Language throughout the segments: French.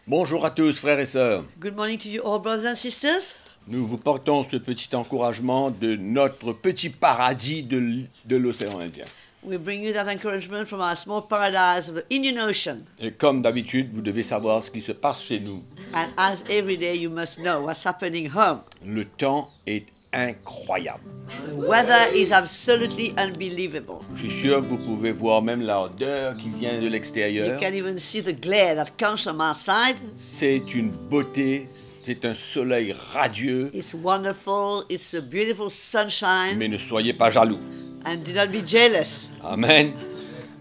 Bonjour à tous, frères et sœurs. Good morning to you all, brothers and sisters. Nous vous portons ce petit encouragement de notre petit paradis de l'océan Indien. We bring you that encouragement from our small paradise of the Indian Ocean. Et comme d'habitude, vous devez savoir ce qui se passe chez nous. And as every day, you must know what's happening home. Le temps est incroyable. The weather is absolutely unbelievable. Je suis sûr que vous pouvez voir même l'odeur qui vient de You l'extérieur. can even see the glare that comes from outside. C'est une beauté, c'est un soleil radieux, It's wonderful. It's a beautiful sunshine. mais ne soyez pas jaloux. And do not be jealous. Amen.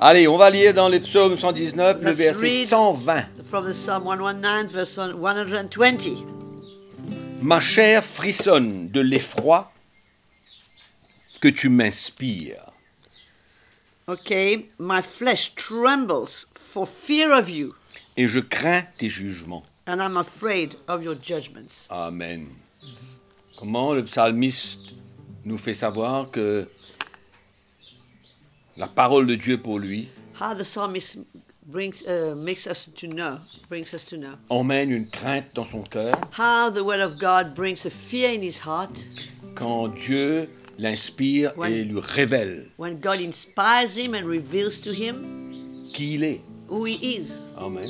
Allez, on va lire dans les psaumes 119, le Let's verset read 120. from the Psalm 119, verse 120. Ma chair frissonne de l'effroi que tu m'inspires. Okay, my flesh trembles for fear of you, Et je crains tes jugements. and I'm afraid of your judgments. Amen. Comment le psalmiste nous fait savoir que la parole de Dieu pour lui How the psalmist brings us to know. emmène une crainte dans son cœur How the word of God brings a fear in his heart quand Dieu l'inspire et lui révèle when God inspires him and reveals to him qui il est. who he is. Amen.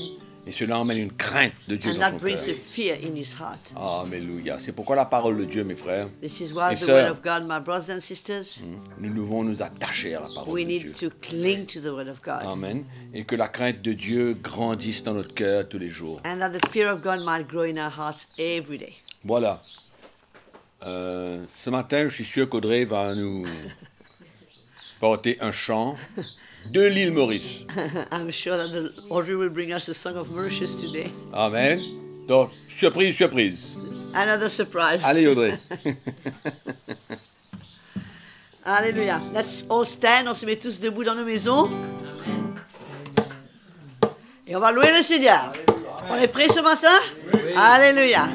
Et cela emmène une crainte de Dieu And dans that son brings a cœur. fear in his heart. Alléluia. C'est pourquoi la parole de Dieu, mes frères, This is why Et the sœurs. word of God, my brothers and sisters, nous devons nous attacher à la parole we de Dieu. need to cling to the word of God. Amen. Et que la crainte de Dieu grandisse dans notre cœur tous les jours. And that the fear of God might grow in our hearts every day. Voilà. Ce matin, je suis sûr qu'Audrey va nous porter un chant de l'île Maurice. I'm sure that the Audrey will bring us a song of Mauritius today. Amen. Donc, surprise, surprise. Another surprise. Allez, Audrey. Alléluia. Let's all stand. On se met tous debout dans nos maisons. Et on va louer le Seigneur. On est prêts ce matin? Alléluia.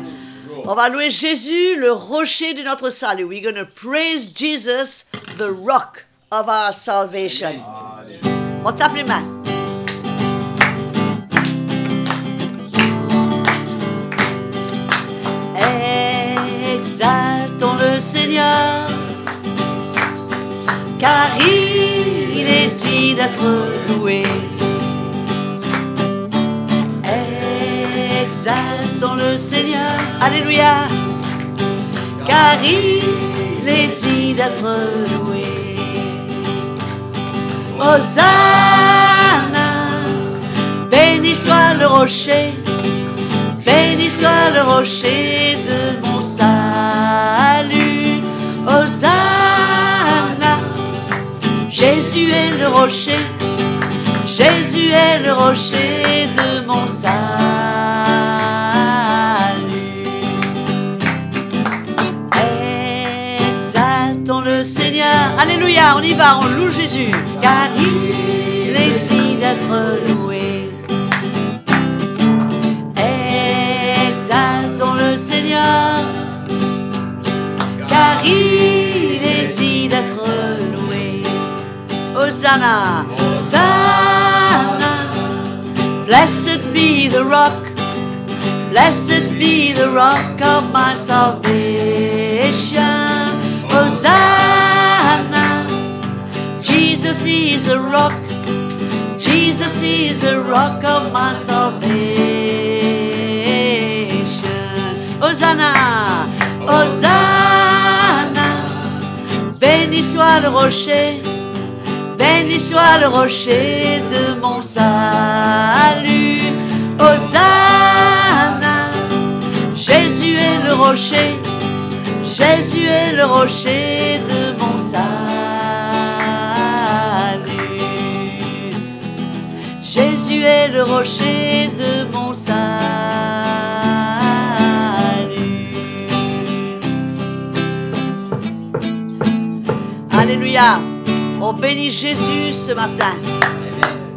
On va louer Jésus, le rocher de notre salut. We're going to praise Jesus, the rock of our salvation. On tape les mains. Exaltons le Seigneur, car il est dit d'être loué. Exaltons le Seigneur, alléluia, car il est dit d'être loué. Hosanna, béni soit le rocher, béni soit le rocher de mon salut. Hosanna, Jésus est le rocher, Jésus est le rocher de mon salut. Exaltons le Seigneur, alléluia, on y va, on loue Jésus, car il est dit d'être loué. Exaltons le Seigneur, car il est dit d'être loué. Hosanna, Hosanna, blessed be the rock, blessed be the rock of my salvation. Hosanna, Jesus is a rock, Jesus is a rock of my salvation. Hosanna, Hosanna, béni soit le rocher, béni soit le rocher de mon salut. Hosanna, Jésus est le rocher, Jésus est le rocher de mon salut. Jésus est le rocher de mon salut. Alléluia. On bénit Jésus ce matin.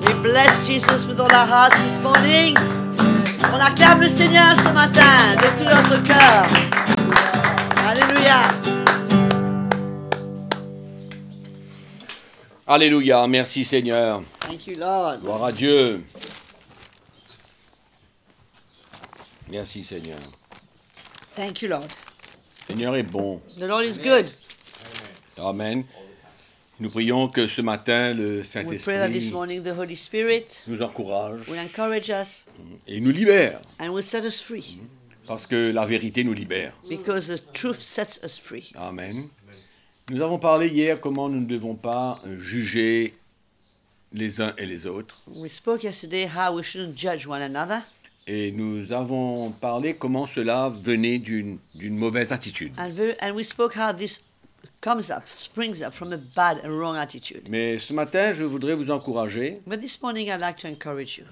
We bless Jesus with all our hearts this morning. On acclame le Seigneur ce matin de tout notre cœur. Alléluia. Alléluia. Merci Seigneur. Thank you, Lord. Gloire à Dieu. Merci Seigneur. Thank you, Lord. Seigneur est bon. The Lord is good. Amen. Nous prions que ce matin, le We pray that this Saint-Esprit morning the Holy Spirit nous encourage will encourage us et nous libère, and will set us free, parce que la vérité nous libère. because the truth sets us free. Amen. Nous avons parlé hier comment nous ne devons pas juger les uns et les autres. We spoke yesterday how we shouldn't judge one another, Et nous avons parlé comment cela venait d'une mauvaise attitude. and we spoke how this springs up from a bad and wrong attitude. Mais ce matin, je voudrais vous encourager But this morning I'd like to encourage you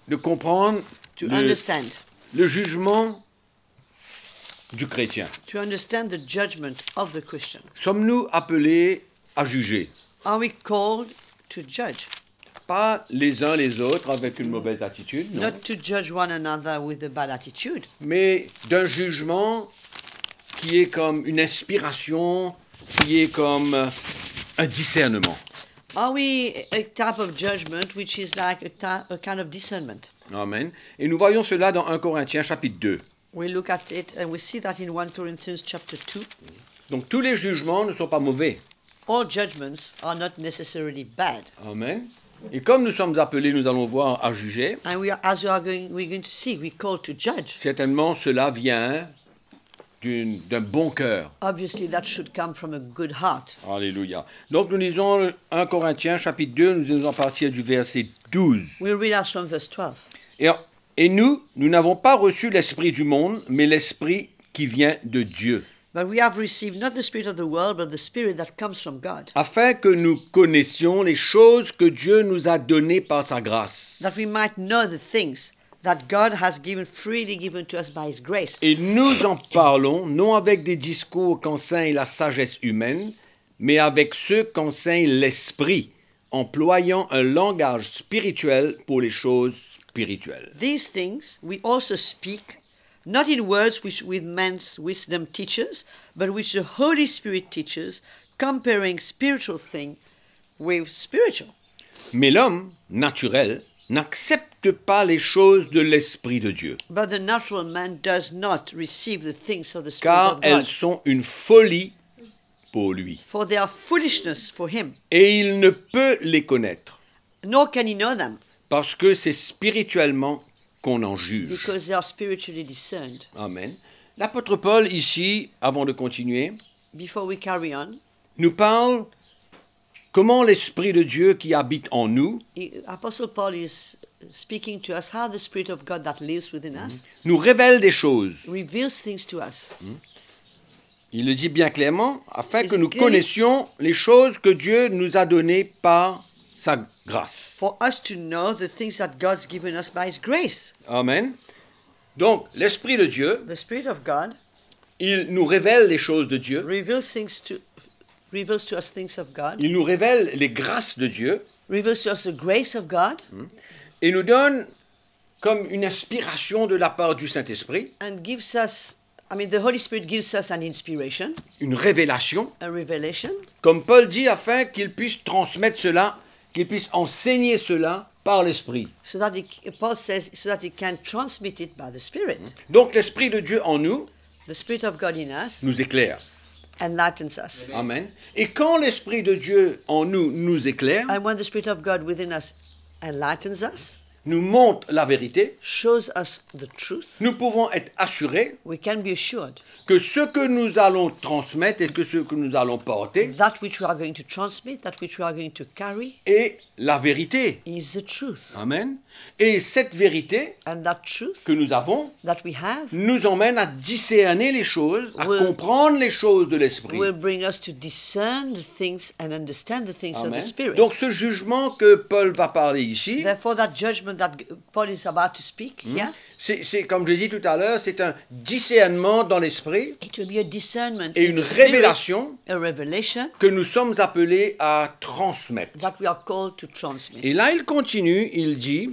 de comprendre to understand le jugement du chrétien. the judgment of the Christian. Sommes-nous appelés à juger? Are we called to judge? Pas les uns les autres avec une mauvaise attitude, non, Not to judge one another with a bad attitude, mais d'un jugement qui est comme une inspiration, qui est comme un discernement. Are we a type of judgment which is like a kind of discernment? Amen. Et nous voyons cela dans 1 Corinthiens chapitre 2. We look at it and we see that in 1 Corinthians chapter 2. Donc tous les jugements ne sont pas mauvais. All judgments are not necessarily bad. Amen. Et comme nous sommes appelés, nous allons voir, à juger, And we're going to see, we're called to judge. certainement cela vient d'un bon cœur. Obviously, that should come from a good heart. Alléluia. Donc nous lisons 1 Corinthiens chapitre 2, nous allons partir du verset 12. We'll read out from verse 12. Et nous n'avons pas reçu l'esprit du monde, mais l'esprit qui vient de Dieu, But we have received not the spirit of the world, but the spirit that comes from God, afin que nous connaissions les choses que Dieu nous a données par sa grâce. that we might know the things that God has freely given to us by His grace. Et nous en parlons, non avec des discours qu'enseigne la sagesse humaine, mais avec ceux qu'enseigne l'esprit, employant un langage spirituel pour les choses spirituelles. These things we also speak, not in words which with man's wisdom teaches, but which the Holy Spirit teaches, comparing spiritual things with spiritual. Mais l'homme naturel n'accepte pas les choses de l'Esprit de Dieu, But the natural man does not receive the things of the Spirit car of elles God, sont une folie pour lui, for they are foolishness for him, et il ne peut les connaître, nor can he know them, parce que c'est spirituellement qu'on en juge. because they are spiritually discerned. Amen. L'apôtre Paul, ici, avant de continuer, Before we carry on, nous parle comment l'Esprit de Dieu qui habite en nous Apostle Paul is speaking to us how the Spirit of God that lives within us nous révèle des choses. reveals things to us. Il le dit bien clairement, afin C'est que nous clair. connaissions les choses que Dieu nous a données par sa grâce. For us to know the things that God's given us by His grace. Amen. Donc, l'Esprit de Dieu, The Spirit of God il nous révèle les choses de Dieu, reveals to us things of God, il nous révèle les grâces de Dieu, reveals to us the grace of God, et nous donne comme une inspiration de la part du Saint-Esprit, and gives us, the Holy Spirit gives us an inspiration, une révélation, a revelation, comme Paul dit, afin qu'il puisse transmettre cela, qu'il puisse enseigner cela par l'Esprit. so that Paul says, so that he can transmit it by the Spirit. Donc l'Esprit de Dieu en nous The Spirit of God in us nous éclaire. enlightens us. Amen. Et quand l'Esprit de Dieu en nous nous éclaire, And when the Spirit of God within us enlightens us, nous montre la vérité, shows us the truth, nous pouvons être assurés we can be assured que ce que nous allons transmettre et que ce que nous allons porter that which we are going to transmit, that which we are going to carry, est la vérité. is the truth. Amen. Et cette vérité And that truth que nous avons that we have nous emmène à discerner les choses, à Will- comprendre les choses de l'Esprit. will bring us to discern the things and understand the things of Amen. the Spirit. Donc ce jugement que Paul va parler ici, Therefore, that judgment that Paul is about to speak here, c'est comme je l'ai dit tout à l'heure, c'est un discernement dans l'Esprit it will be a discernment et in une the Spirit, révélation a revelation que nous sommes appelés à transmettre. that we are called to transmit. Et là, il continue, il dit,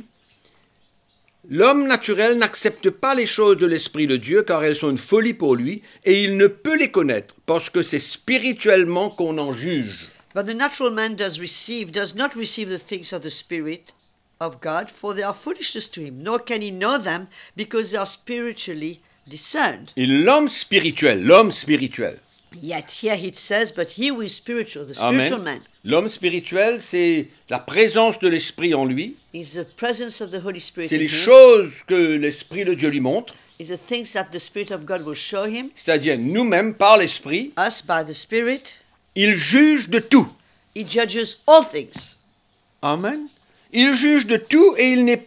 l'homme naturel n'accepte pas les choses de l'Esprit de Dieu car elles sont une folie pour lui et il ne peut les connaître parce que c'est spirituellement qu'on en juge. But the natural man does not receive the things of the Spirit, of God, for they are foolishness to him, nor can he know them, because they are spiritually discerned. Et l'homme spirituel, Yet here it says, but he who is spiritual, the spiritual man, l'homme spirituel, c'est la présence de l'Esprit en lui, is the presence of the Holy Spirit c'est in les him, choses que l'Esprit de Dieu lui montre, is the things that the Spirit of God will show him, c'est-à-dire nous-mêmes, par l'Esprit, us by the Spirit. il juge de tout. He judges all things. Amen. Il juge de tout et il n'est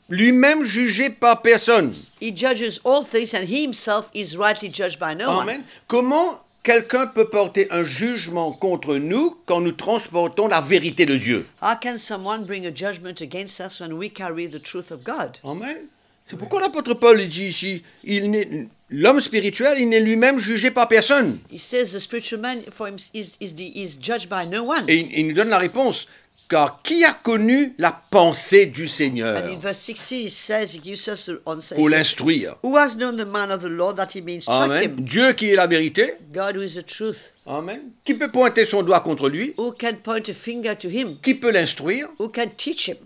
lui-même jugé par personne. He judges all things, and he himself is rightly judged by no Amen. one. Comment quelqu'un peut porter un jugement contre nous quand nous transportons la vérité de Dieu? How can someone bring a judgment against us when we carry the truth of God? Amen. C'est pourquoi l'apôtre Paul dit ici, l'homme spirituel, il n'est lui-même jugé par personne. He says the spiritual man for him is judged by no one. Et il nous donne la réponse. Car qui a connu la pensée du Seigneur And in verse 16 he says, he gives us the answer. pour He says, l'instruire? who has known the mind of the Lord that he may instruct Amen. him? Dieu qui est la vérité. God who is the truth. Amen. Qui peut pointer son doigt contre lui? Who can point a finger to him? Qui peut l'instruire? Who can teach him?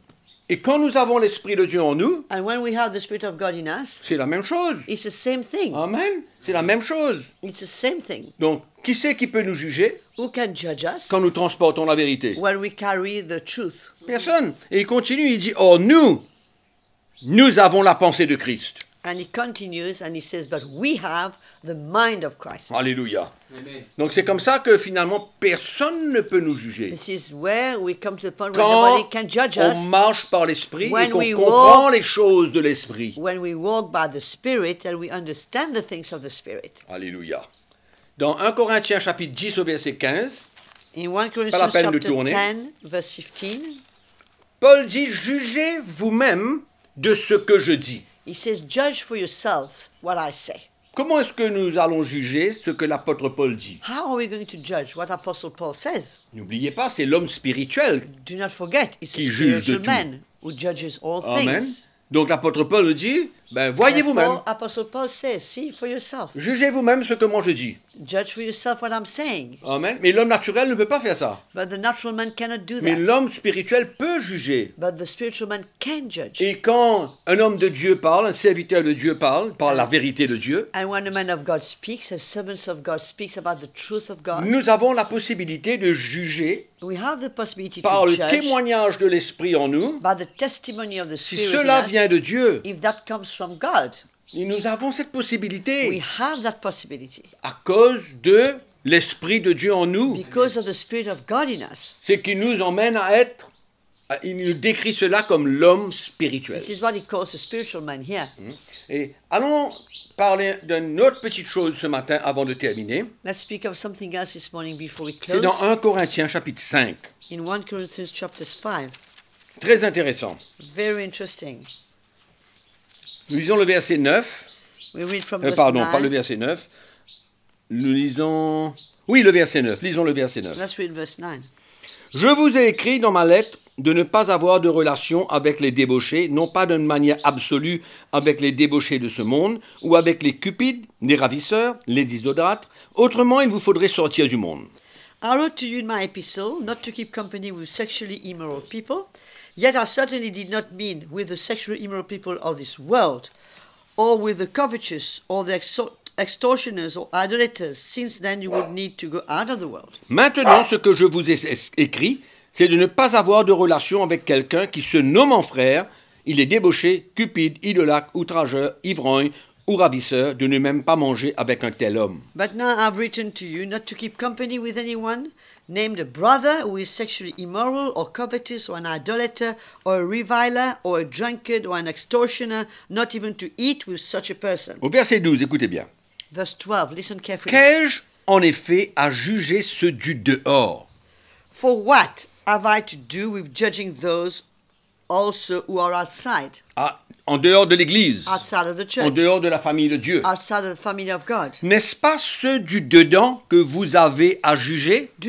Et quand nous avons l'Esprit de Dieu en nous, And when we have the Spirit of God in us, c'est la même chose. it's the same thing. Amen. C'est la même chose. It's the same thing. Donc, qui c'est qui peut nous juger Who can judge us quand nous transportons la vérité? when we carry the truth? Personne. Et il continue, il dit, oh nous avons la pensée de Christ. And he continues and he says, but we have the mind of Christ. Alléluia. Amen. Donc c'est comme ça que finalement personne ne peut nous juger. This is where we come to the point where Quand nobody can judge on us. marche par l'Esprit et When qu'on we comprend walk- les choses de l'Esprit. When we walk by the Spirit and we understand the things of the Spirit. Alléluia. Dans 1 Corinthiens chapitre 10 au verset 15, In 1 la Corinthians peine de chapter tourner. 10, verse 15, Paul dit, jugez vous-même de ce que je dis. he says, judge for yourselves what I say. Comment est-ce que nous allons juger ce que l'apôtre Paul dit? How are we going to judge what Apostle Paul says? N'oubliez pas, c'est l'homme spirituel. Do not forget, it's a Qui juge de spiritual tout. man who judges all Amen. things. Donc l'apôtre Paul dit, ben voyez vous-même. Therefore, Apostle Paul says, see for yourself. Jugez vous-même ce que moi je dis. Judge for yourself what I'm saying. Amen. Mais l'homme naturel ne peut pas faire ça. But the natural man cannot do Mais that. l'homme spirituel peut juger. But the spiritual man can judge. Et quand un homme de Dieu parle, un serviteur de Dieu parle, par la vérité de Dieu, And when a man of God speaks, as servants of God speaks about the truth of God, nous avons la possibilité de juger we have the possibility par to le judge témoignage de l'Esprit en nous, by the testimony of the si Spirit in cela us, vient de Dieu. if that comes from God. Et nous avons cette We possibilité have that possibility à cause de l'Esprit de Dieu en nous. because of the Spirit of God in us. C'est qui nous emmène à être, il nous décrit cela comme l'homme spirituel. This is what he calls the spiritual man here. Et allons parler d'une autre petite chose ce matin avant de terminer. Let's speak of something else this morning before we C'est close. dans 1 Corinthiens chapitre 5. In 1 Corinthians chapter 5. Très intéressant. Very interesting. Nous lisons le verset 9. We read from verse Pardon, 9. pas le verset 9. Nous lisons... Oui, le verset 9. Lisons le verset 9. Let's read verse 9. Je vous ai écrit dans ma lettre de ne pas avoir de relation avec les débauchés, non pas d'une manière absolue avec les débauchés de ce monde, ou avec les cupides, les ravisseurs, les disodâtres. Autrement, il vous faudrait sortir du monde. I wrote to you in my epistle not to keep company with sexually immoral people, yet I certainly did not mean with the sexually immoral people of this world, or with the covetous, or the extortioners, or idolaters, since then you would need to go out of the world. Maintenant, ce que je vous ai écrit, c'est de ne pas avoir de relation avec quelqu'un qui se nomme en frère, il est débauché, cupide, idolâtre, outrageur, ivrogne ou ravisseur, de ne même pas manger avec un tel homme. But now I've written to you not to keep company with anyone named a brother who is sexually immoral, or covetous, or an idolater, or a reviler, or a drunkard, or an extortioner, not even to eat with such a person. Au verset 12, écoutez bien. Verse 12, listen carefully. Qu'ai-je en effet à juger ceux du dehors? For what have I to do with judging those also who are outside, Ah, en dehors de l'Église, outside of the en church, dehors de la famille de Dieu. outside of the family of God? N'est-ce pas ceux du dedans que vous avez à juger? Do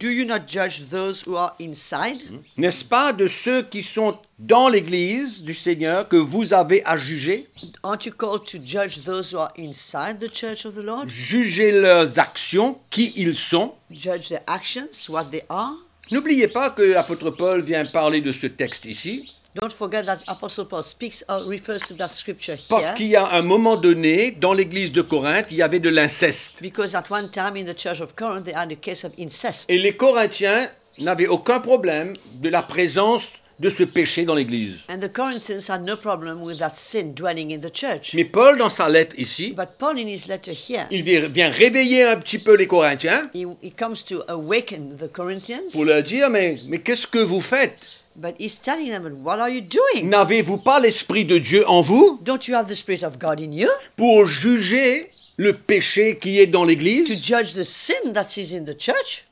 you not judge those who are inside? N'est-ce pas de ceux qui sont dans l'Église du Seigneur que vous avez à juger? Aren't you called to judge those who are inside the church of the Lord? Jugez leurs actions, qui ils sont. Judge their actions, what they are. N'oubliez pas que l'apôtre Paul vient parler de ce texte ici. Don't forget that Apostle Paul speaks or refers to that scripture Parce here. qu'il y a un moment donné, dans l'église de Corinthe, il y avait de l'inceste. Because at one time in the church of Corinth, they had a case of incest. Et les Corinthiens n'avaient aucun problème de la présence de ce péché dans l'église. And the Corinthians had no problem with that sin dwelling in the church. Mais Paul, dans sa lettre ici, But Paul, in his letter here, il vient réveiller un petit peu les Corinthiens he comes to awaken the Corinthians, pour leur dire, mais qu'est-ce que vous faites? but he's telling them, what are you doing? N'avez-vous pas l'Esprit de Dieu en vous Don't you have the Spirit of God in you pour juger le péché qui est dans to l'église? judge the sin that is in the church?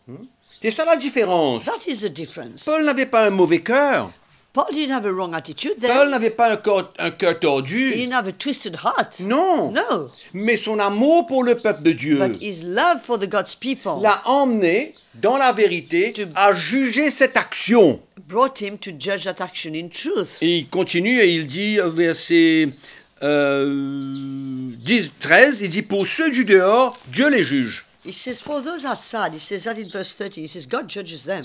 C'est ça la différence. That is the difference. Paul n'avait pas un mauvais cœur. Paul didn't have a wrong attitude Paul there. n'avait pas un cœur He tordu. didn't have a twisted heart. Non. No. Mais son amour pour le peuple de Dieu But his love for the God's people l'a emmené, dans la vérité, To- à juger cette action. brought him to judge that action in truth. Et il continue et il dit, verset 13, il dit, pour ceux du dehors, Dieu les juge. He says, for those outside, he says that in verse 30, he says, God judges them.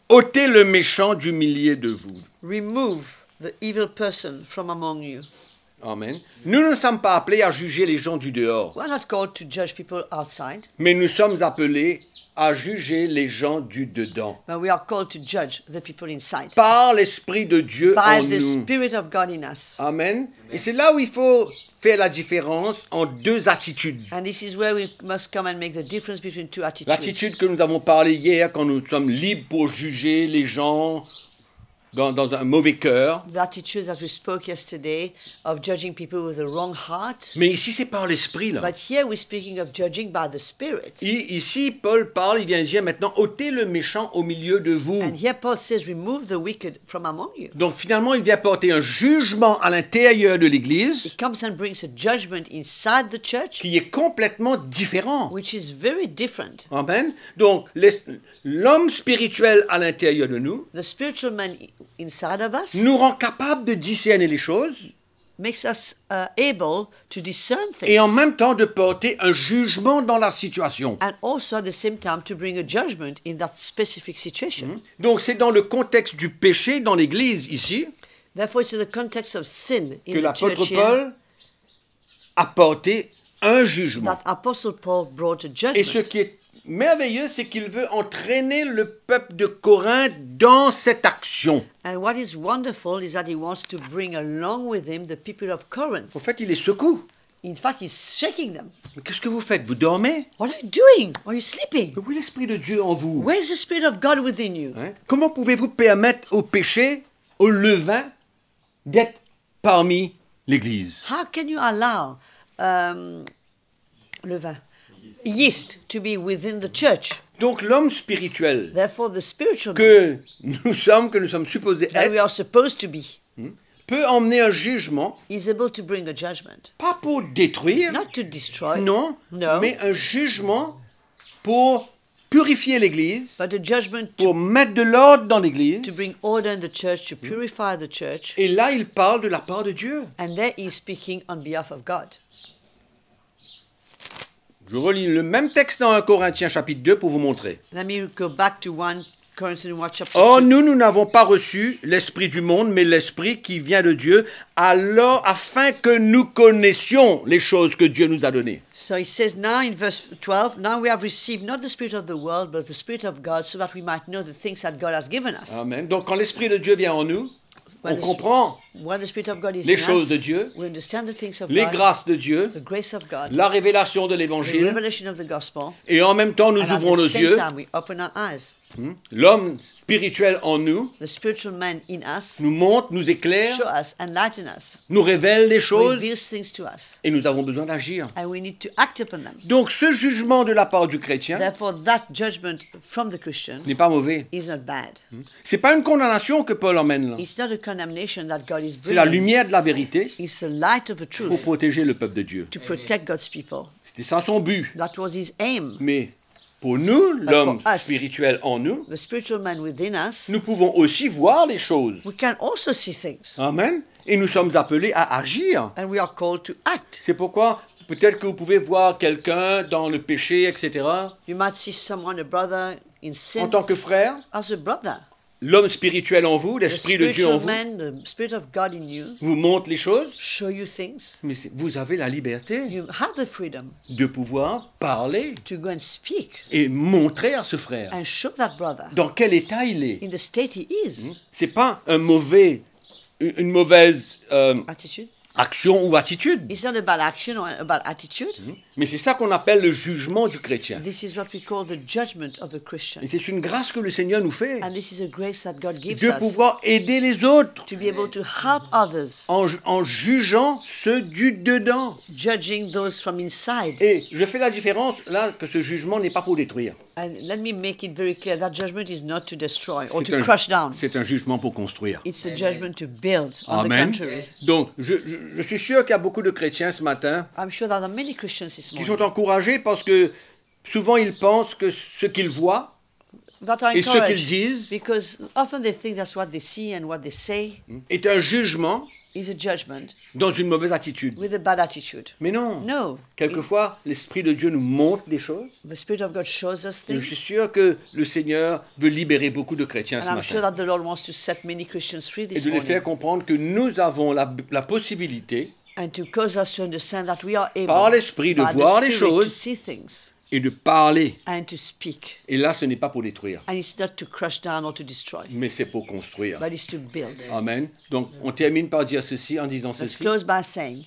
Ôtez le méchant du milieu de vous. Remove the evil person from among you. Amen. Nous ne sommes pas appelés à juger les gens du dehors, We're not called to judge people outside, mais nous sommes appelés à juger les gens du dedans. but we are called to judge the people inside. Par l'Esprit de Dieu By en the nous. Spirit of God in us. Amen. Et c'est là où il faut faire la différence en deux attitudes. And this is where we must come and make the difference between two attitudes. L'attitude que nous avons parlé hier, quand nous sommes libres pour juger les gens dans un mauvais cœur. The attitude that we spoke yesterday of judging people with a wrong heart. Mais ici, c'est par l'Esprit, là. But here we're speaking of judging by the Spirit. Ici, Paul parle, il vient dire maintenant, ôtez le méchant au milieu de vous. And here Paul says, remove the wicked from among you. Donc finalement, il vient porter un jugement à l'intérieur de l'Église It comes and brings a judgment inside the church, qui est complètement différent. which is very different. Amen. Donc l'homme spirituel à l'intérieur de nous The spiritual man inside of us nous rend capables de discerner les choses makes us able to discern et en things, même temps de porter un jugement dans la situation. and also at the same time to bring a judgment in that specific situation. Donc c'est dans le contexte du péché dans l'Église ici Therefore, it's in the context of sin que in the l'apôtre church here Paul a porté un jugement. that Apostle Paul brought a Et ce judgment. qui est merveilleux, c'est qu'il veut entraîner le peuple de Corinthe dans cette action. And what is wonderful is that he wants to bring along with him the people of Corinth. En fait, il les secoue. In fact, he's shaking them. Mais qu'est-ce que vous faites? Vous dormez? What are you doing? Are you sleeping? Mais où est l'Esprit de Dieu en vous? Where's the Spirit of God within you? Hein? Comment pouvez-vous permettre au péché, au levain, d'être parmi l'Église? How can you allow levain, yeast to be within the church? Donc l'homme spirituel Therefore, the spiritual man que nous sommes supposés that we être, are supposed to be peut emmener un jugement, is able to bring a judgment, pas pour détruire, not to destroy, non, No. mais un jugement pour purifier l'Église, but a judgment pour mettre de l'ordre dans to l'Église. bring order in the church, to purify the church. Et là, il parle de la part de Dieu. And there he is speaking on behalf of God. Je relis le même texte dans 1 Corinthiens chapitre 2 pour vous montrer. Let me go back to 1 Corinthians 1 chapter Or, 2. nous n'avons pas reçu l'esprit du monde, mais l'esprit qui vient de Dieu, alors afin que nous connaissions les choses que Dieu nous a données. So he says now in verse 12, now we have received not the spirit of the world, but the Spirit of God, so that we might know the things that God has given us. Amen. Donc, quand l'esprit de Dieu vient en nous, on When the- comprend When the Spirit of God is les in choses us, de Dieu, we understand the things of les God, grâces de Dieu, the grace of God, la révélation de the l'Évangile, revelation of the gospel, et en même temps, nous and at ouvrons nos the same yeux. time we open our eyes. L'homme spirituel en nous The spiritual man in us nous montre, nous éclaire, show us, enlighten us, nous révèle des choses, reveals things to us, et nous avons besoin d'agir. and we need to act upon them. Donc, ce jugement de la part du chrétien Therefore, that judgment from the Christian n'est pas mauvais. is not bad. C'est pas une condamnation que Paul emmène là. It's not a condemnation that God is C'est la bringing. lumière de la vérité It's the light of the pour truth protéger le peuple de Dieu. to protect God's people. C'est ça son but. That was his aim. Mais pour nous, l'homme for us, spirituel en nous, The spiritual man within us, nous pouvons aussi voir les choses. we can also see things, Amen. Et nous sommes appelés à agir. and we are called to act. C'est pourquoi peut-être que vous pouvez voir quelqu'un dans le péché, etc. You might see someone, a brother, in En sin tant que frère, as a brother. l'homme spirituel en vous, the l'esprit de Dieu en spiritual vous, man, the Spirit of God in you, vous montre les choses, show you things. mais vous avez la liberté You have the freedom de pouvoir parler to go and speak et montrer à ce frère and show that brother dans quel état il est. in the state he is. C'est pas une mauvaise Attitude. action ou attitude, It's not about action or about attitude. mais c'est ça qu'on appelle le jugement du chrétien. This is what we call the judgment of a Christian. Et c'est une grâce que le Seigneur nous fait And this is a grace that God gives de us pouvoir aider les autres to be able to help others, en jugeant ceux du dedans. judging those from inside. Et je fais la différence là que ce jugement n'est pas pour détruire. And let me make it very clear that judgment is not to destroy or C'est to crush down. c'est un jugement pour construire. It's a judgment to build, on the Amen. contrary. Donc, je suis sûr qu'il y a beaucoup de chrétiens ce matin I'm sure there are many Christians this qui morning sont encouragés parce que souvent ils pensent que ce qu'ils voient that are et ce qu'ils encouraged disent because often they think that's what they see and what they say est un jugement is a judgment dans une mauvaise attitude. with a bad attitude. Mais non. No. Quelquefois, l'Esprit de Dieu nous montre des choses. The Spirit of God shows us Et je suis things. sûr que le Seigneur veut libérer beaucoup de chrétiens ce And I'm sure matin. that the Lord wants to set many Christians free Et this de les faire morning. comprendre que nous avons la possibilité And to cause us to understand that we are able par l'Esprit de by the voir les Spirit to choses see things et de parler. and to speak. Et là, ce n'est pas pour détruire, And it's not to crush down or to destroy, mais c'est pour construire. but it's to build. Amen. Donc, on termine par dire ceci en disant Let's ceci, close by saying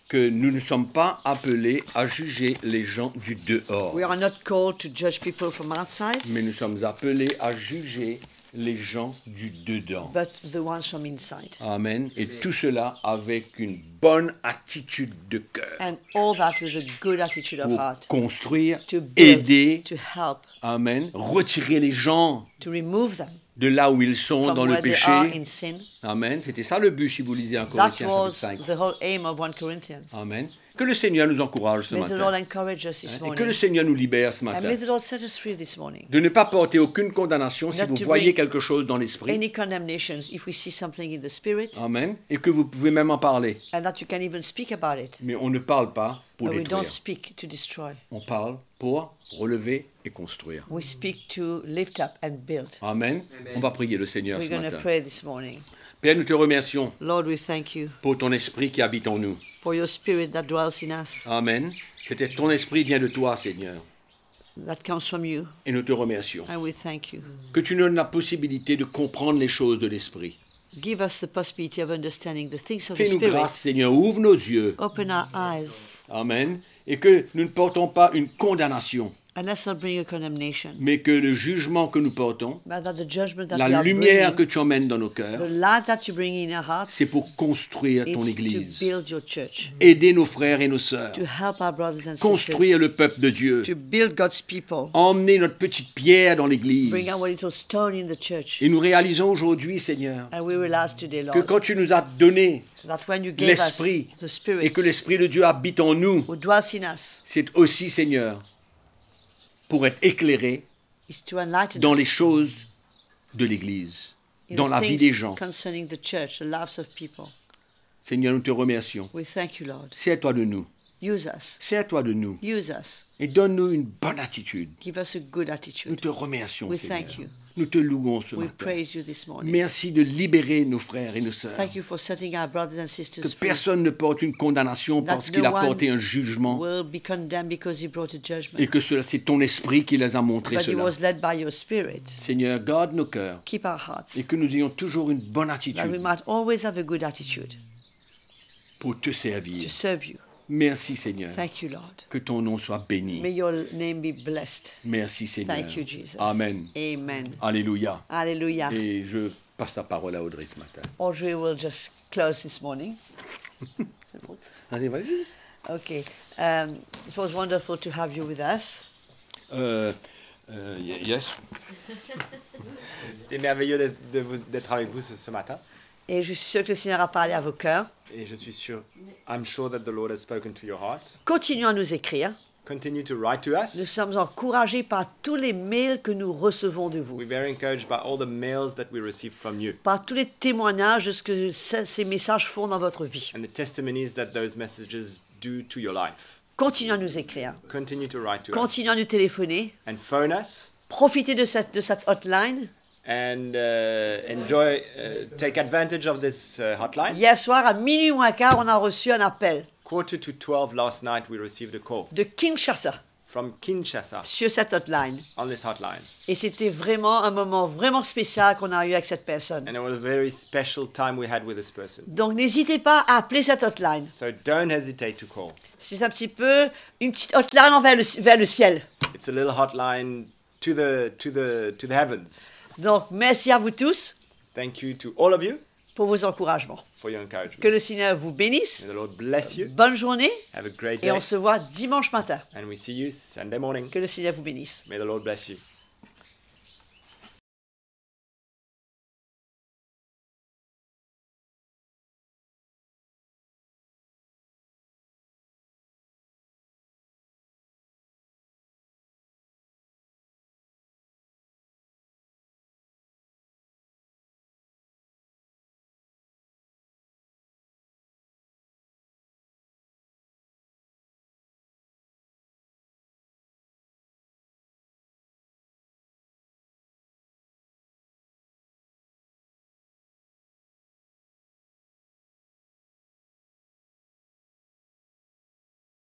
que nous ne sommes pas appelés à juger les gens du dehors, we are not called to judge people from outside, mais nous sommes appelés à juger les gens du dedans. but the ones from inside. Amen. Et tout cela avec une bonne attitude de cœur And all that with a good attitude of pour heart. construire, To build, aider, to help, amen, retirer les gens to remove them de là où ils sont from dans le where they are péché. in sin. Amen. C'était ça le but si vous lisez en That Corinthiens was chapitre 5. the whole aim of 1 Corinthians. Amen. Que le Seigneur nous encourage ce May the Lord matin. encourage us this Et que morning. le Seigneur nous libère ce And matin. may the Lord set us free this morning. De ne pas porter aucune condamnation si Not vous to voyez bring quelque chose dans l'esprit. Any condemnations if we see something in the Spirit, Amen. Et que vous pouvez même en parler. and that you can even speak about it. Mais on ne parle pas pour But we don't détruire. speak to destroy. On parle pour relever et construire. We speak to lift up and build. Amen. On va prier le Seigneur We're ce going to matin. pray this morning. Père, nous te remercions Lord, we thank you pour ton esprit qui habite en nous. for your Spirit that dwells in us, Amen. Peut-être ton esprit vient de toi, Seigneur. that comes from you, Et nous te remercions. and we thank you. Que tu nous donnes la possibilité de comprendre les choses de l'esprit. Give us the possibility of understanding the things of the Fais-nous Spirit. grâce, Seigneur. Ouvre nos yeux. Open our eyes, Amen. Et que nous ne portons pas une condamnation, and let's not bring a condemnation, mais que le jugement que nous portons, but that the judgment that we la are lumière que bringing, tu emmènes dans nos the cœurs, light that you bring in our hearts, c'est pour construire ton is to Église. build your church, Aider nos frères et nos sœurs. to help our brothers and Construire sisters, le peuple de Dieu. to build God's people, Emmener notre petite pierre dans l'Église. bring our little stone in the church. Et nous réalisons aujourd'hui, Seigneur, And we realize today, que Lord, quand tu nous as donné that when you gave us l'Esprit the et Spirit que l'Esprit de Dieu habite en nous, who dwells in us, c'est aussi, Seigneur, pour être éclairé is to enlighten dans les us choses de l'Église, in dans the la vie things des gens. concerning the church, the lives of people. Seigneur, nous te remercions. We thank you, Lord. C'est à toi de nous. Use us. C'est à toi de nous. Use us. Et donne-nous une bonne attitude. Give us a good Nous attitude. te remercions, We Seigneur. thank you. Nous te louons ce We matin. praise you this morning. Merci de libérer nos frères et nos sœurs. Thank you for setting our brothers and Que sisters free. personne ne porte une condamnation parce That qu'il no a porté one un jugement will be condemned because he brought a et judgment. que c'est ton esprit qui les a montré But he cela. was led by your Spirit. Seigneur, garde nos cœurs Keep our hearts. et que nous ayons toujours une bonne That we attitude might always have a good attitude pour te to servir. serve you. Merci, Seigneur. Thank you, Lord. Que ton nom soit béni. May your name be blessed. Merci, Seigneur. Thank you, Jesus. Amen. Amen. Alléluia. Hallelujah. Et je passe la parole à Audrey ce matin. Audrey will just close this morning. Allez, vas-y. Okay. It was wonderful to have you with us. Yes. C'était merveilleux d'être avec vous ce matin. Et je suis sûre que le Seigneur a parlé à vos cœurs. Et je suis sûr, I'm sure that the Lord has spoken to your hearts. Continuons à nous écrire. Continue to write to us. Nous sommes encouragés par tous les mails que nous recevons de vous, We're very encouraged by all the mails that we receive from you par tous les témoignages de ce que ces messages font dans votre vie. and the testimonies that those messages do to your life. Continuons à nous écrire. Continue to write to us Continuons à nous téléphoner. and phone us. Profitez de cette hotline. and take advantage of this hotline. Hier soir, à minuit moins quart, on a reçu un appel 11:45 last night, we received a call de Kinshasa from Kinshasa sur cette hotline. on this hotline. Et c'était vraiment un moment vraiment spécial qu'on a eu avec cette personne. And it was a very special time we had with this person. Donc n'hésitez pas à appeler cette hotline. So don't hesitate to call. C'est un petit peu une petite hotline vers le ciel. It's a little hotline to the heavens. Donc merci à vous tous Thank you to all of you pour vos encouragements. for your encouragement. Que le Seigneur vous bénisse. May the Lord bless you. Bonne journée Have a great et day. on se voit dimanche matin. And we see you Sunday morning. Que le Seigneur vous bénisse. May the Lord bless you.